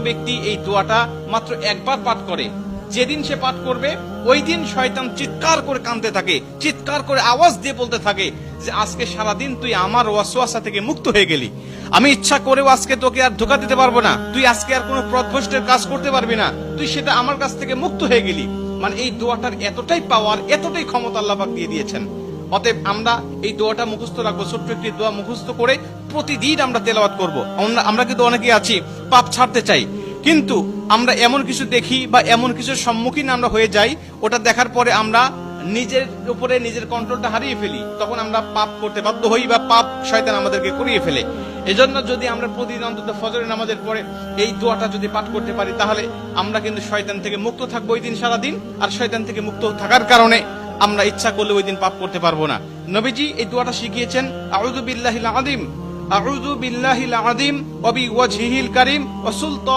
ব্যক্তি এই দোয়াটা মাত্র একবার পাঠ করে, যেদিন সে পাঠ করবে ওই দিন শয়তান চিৎকার করে কাঁদতে থাকে, চিৎকার করে আওয়াজ দিয়ে বলতে থাকে যে আজকে সারাদিন তুই আমার ওয়াসওয়াসা থেকে মুক্ত হয়ে গেলি, আমি ইচ্ছা করেও আজকে তোকে আর ধোঁকা দিতে পারবো না, তুই আজকে আর কোনো পথভ্রষ্টের কাজ করতে পারবি না, তুই সেটা আমার কাছ থেকে মুক্ত হয়ে গেলি। মানে এই দোয়াটার এতটাই পাওয়ার, এতটাই ক্ষমতা আল্লাহ পাক দিয়ে দিয়েছেন। অতএব আমরা এই দোয়াটা মুখস্থ রাখবো, ছোট্ট একটি দোয়া মুখস্থ করে প্রতিদিন আমরা তেলাওয়াত করব। আমরা কিন্তু অনেকে আছি পাপ ছাড়তে চাই, কিন্তু আমরা এমন কিছু দেখি বা এমন কিছুর সম্মুখীন আমরা হয়ে যাই, ওটা দেখার পরে আমরা নিজের উপরে নিজের কন্ট্রোলটা হারিয়ে ফেলি, তখন আমরা পাপ করতে বাধ্য হই বা পাপ শয়তান আমাদেরকে করিয়ে ফেলে। এজন্য যদি আমরা প্রতিদিন অন্তত ফজরের নামাজের পরে এই দোয়াটা যদি পাঠ করতে পারি, তাহলে আমরা কিন্তু শয়তান থেকে মুক্ত থাকবো ওই দিন সারাদিন। আর শয়তান থেকে মুক্ত থাকার কারণে আমরা ইচ্ছা করলে ওই দিন পাপ করতে পারবো না। নবীজি এই দোয়াটা শিখিয়েছেন, আউযু বিল্লাহিল আযীম, আউযু বিল্লাহিল আযীম ওয়া বিওয়াজহিল কারীম ওয়া সুলতান